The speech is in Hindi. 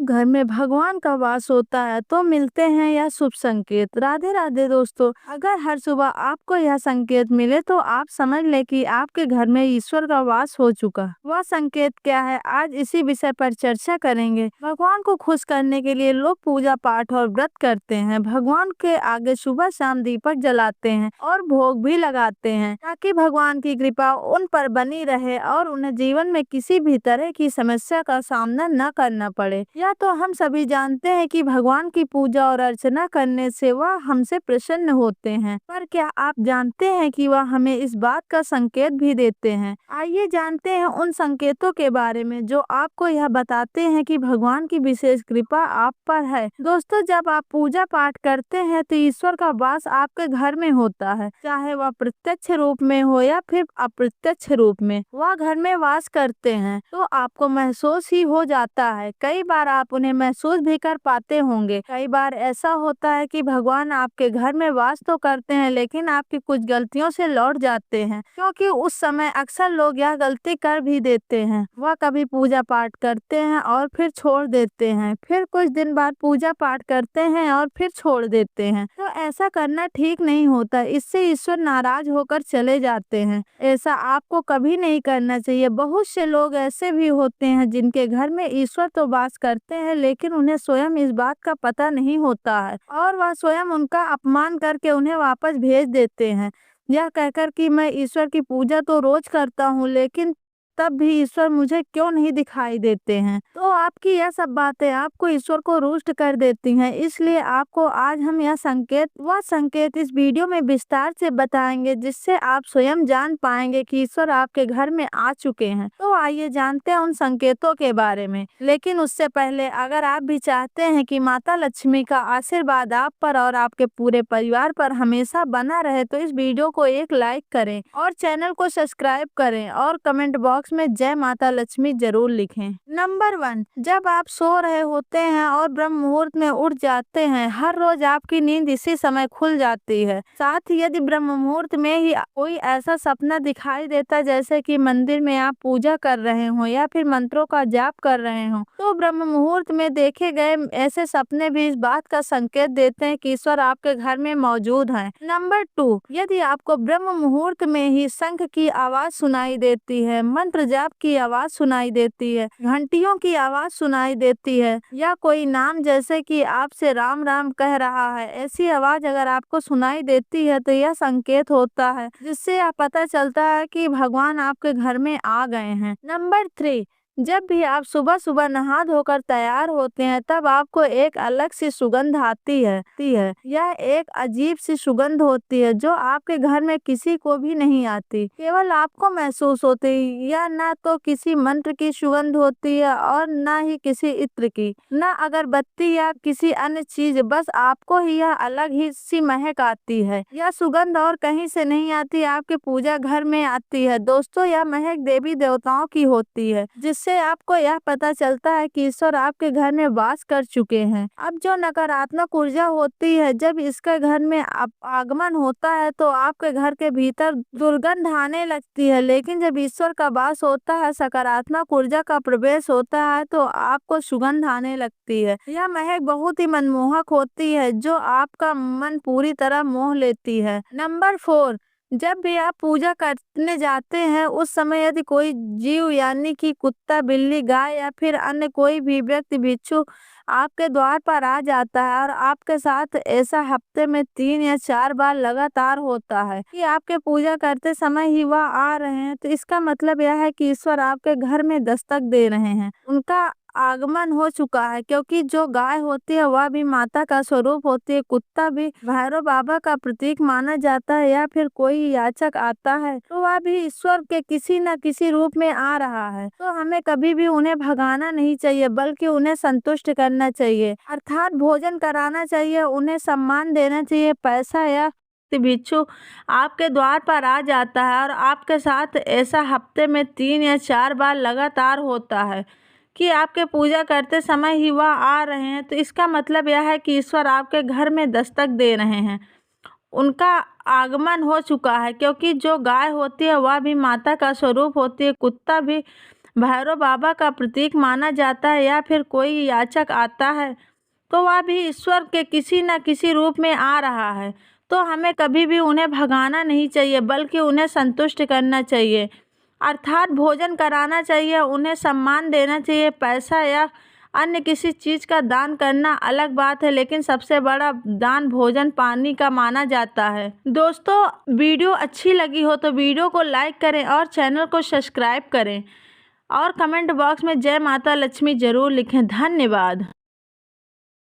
जब घर में भगवान का वास होता है तो मिलते हैं यह शुभ संकेत। राधे राधे दोस्तों, अगर हर सुबह आपको यह संकेत मिले तो आप समझ ले कि आपके घर में ईश्वर का वास हो चुका। वह संकेत क्या है, आज इसी विषय पर चर्चा करेंगे। भगवान को खुश करने के लिए लोग पूजा पाठ और व्रत करते हैं। भगवान के आगे सुबह शाम दीपक जलाते हैं और भोग भी लगाते हैं ताकि भगवान की कृपा उन पर बनी रहे और उन्हें जीवन में किसी भी तरह की समस्या का सामना न करना पड़े। या तो हम सभी जानते हैं कि भगवान की पूजा और अर्चना करने से वह हमसे प्रसन्न होते हैं, पर क्या आप जानते हैं कि वह हमें इस बात का संकेत भी देते हैं। आइए जानते हैं उन संकेतों के बारे में जो आपको यह बताते हैं कि भगवान की विशेष कृपा आप पर है। दोस्तों, जब आप पूजा पाठ करते हैं तो ईश्वर का वास आपके घर में होता है, चाहे वह प्रत्यक्ष रूप में हो या फिर अप्रत्यक्ष रूप में। वह घर में वास करते हैं तो आपको महसूस ही हो जाता है। कई बार आप उन्हें महसूस भी कर पाते होंगे। कई बार ऐसा होता है कि भगवान आपके घर में वास तो करते हैं लेकिन आपकी कुछ गलतियों से लौट जाते हैं, क्योंकि उस समय अक्सर लोग यह गलती कर भी देते हैं। वह कभी पूजा पाठ करते हैं और फिर छोड़ देते हैं, फिर कुछ दिन बाद पूजा पाठ करते हैं और फिर छोड़ देते हैं। तो ऐसा करना ठीक नहीं होता, इससे ईश्वर नाराज होकर चले जाते हैं। ऐसा आपको कभी नहीं करना चाहिए। बहुत से लोग ऐसे भी होते हैं जिनके घर में ईश्वर तो वास करते हैं लेकिन उन्हें स्वयं इस बात का पता नहीं होता है और वह स्वयं उनका अपमान करके उन्हें वापस भेज देते हैं, यह कहकर कि मैं ईश्वर की पूजा तो रोज करता हूँ लेकिन तब भी ईश्वर मुझे क्यों नहीं दिखाई देते हैं। तो आपकी यह सब बातें आपको ईश्वर को रुष्ट कर देती हैं। इसलिए आपको आज हम यह संकेत इस वीडियो में विस्तार से बताएंगे, जिससे आप स्वयं जान पाएंगे कि ईश्वर आपके घर में आ चुके हैं। तो आइए जानते हैं उन संकेतों के बारे में। लेकिन उससे पहले अगर आप भी चाहते हैं कि माता लक्ष्मी का आशीर्वाद आप पर और आपके पूरे परिवार पर हमेशा बना रहे तो इस वीडियो को एक लाइक करें और चैनल को सब्सक्राइब करें और कमेंट बॉक्स में जय माता लक्ष्मी जरूर लिखें। नंबर 1, जब आप सो रहे होते हैं और ब्रह्म मुहूर्त में उठ जाते हैं। हर रोज आपकी नींद इसी समय खुल जाती है। साथ ही यदि ब्रह्म मुहूर्त में ही कोई ऐसा सपना दिखाई देता जैसे कि मंदिर में आप पूजा कर रहे हो या फिर मंत्रों का जाप कर रहे हो, तो ब्रह्म मुहूर्त में देखे गए ऐसे सपने भी इस बात का संकेत देते हैं कि ईश्वर आपके घर में मौजूद है। नंबर 2, यदि आपको ब्रह्म मुहूर्त में ही शंख की आवाज सुनाई देती है, मंत्र जाप की आवाज सुनाई देती है, घंटियों की आवाज सुनाई देती है या कोई नाम जैसे कि आपसे राम राम कह रहा है, ऐसी आवाज अगर आपको सुनाई देती है तो यह संकेत होता है जिससे यह पता चलता है कि भगवान आपके घर में आ गए हैं। नंबर 3, जब भी आप सुबह सुबह नहा धोकर तैयार होते हैं तब आपको एक अलग सी सुगंध आती है। यह एक अजीब सी सुगंध होती है जो आपके घर में किसी को भी नहीं आती, केवल आपको महसूस होती है। यह ना तो किसी मंत्र की सुगंध होती है और ना ही किसी इत्र की, ना अगरबत्ती या किसी अन्य चीज, बस आपको ही यह अलग ही सी महक आती है। यह सुगंध और कहीं से नहीं आती, आपके पूजा घर में आती है। दोस्तों, यह महक देवी देवताओं की होती है जिससे आपको यह पता चलता है कि ईश्वर आपके घर में वास कर चुके हैं। अब जो नकारात्मक ऊर्जा होती है, जब इसके घर में आगमन होता है तो आपके घर के भीतर दुर्गंध आने लगती है, लेकिन जब ईश्वर का वास होता है, सकारात्मक ऊर्जा का प्रवेश होता है तो आपको सुगंध आने लगती है। यह महक बहुत ही मनमोहक होती है जो आपका मन पूरी तरह मोह लेती है। नंबर 4, जब भी आप पूजा करने जाते हैं उस समय यदि कोई जीव यानी कि कुत्ता, बिल्ली, गाय या फिर अन्य कोई भी व्यक्ति भिक्षु आपके द्वार पर आ जाता है और आपके साथ ऐसा हफ्ते में 3 या 4 बार लगातार होता है कि आपके पूजा करते समय ही वह आ रहे हैं, तो इसका मतलब यह है कि ईश्वर आपके घर में दस्तक दे रहे हैं। उनका आगमन हो चुका है, क्योंकि जो गाय होती है वह भी माता का स्वरूप होती है, कुत्ता भी भैरव बाबा का प्रतीक माना जाता है, या फिर कोई याचक आता है तो वह भी ईश्वर के किसी न किसी रूप में आ रहा है। तो हमें कभी भी उन्हें भगाना नहीं चाहिए बल्कि उन्हें संतुष्ट करना चाहिए, अर्थात भोजन कराना चाहिए, उन्हें सम्मान देना चाहिए। पैसा या भिक्षु आपके द्वार पर आ जाता है और आपके साथ ऐसा हफ्ते में 3 या 4 बार लगातार होता है कि आपके पूजा करते समय ही वह आ रहे हैं, तो इसका मतलब यह है कि ईश्वर आपके घर में दस्तक दे रहे हैं। उनका आगमन हो चुका है, क्योंकि जो गाय होती है वह भी माता का स्वरूप होती है, कुत्ता भी भैरव बाबा का प्रतीक माना जाता है या फिर कोई याचक आता है तो वह भी ईश्वर के किसी न किसी रूप में आ रहा है, तो हमें कभी भी उन्हें भगाना नहीं चाहिए बल्कि उन्हें संतुष्ट करना चाहिए, अर्थात भोजन कराना चाहिए, उन्हें सम्मान देना चाहिए। पैसा या अन्य किसी चीज़ का दान करना अलग बात है, लेकिन सबसे बड़ा दान भोजन पानी का माना जाता है। दोस्तों, वीडियो अच्छी लगी हो तो वीडियो को लाइक करें और चैनल को सब्सक्राइब करें और कमेंट बॉक्स में जय माता लक्ष्मी जरूर लिखें। धन्यवाद।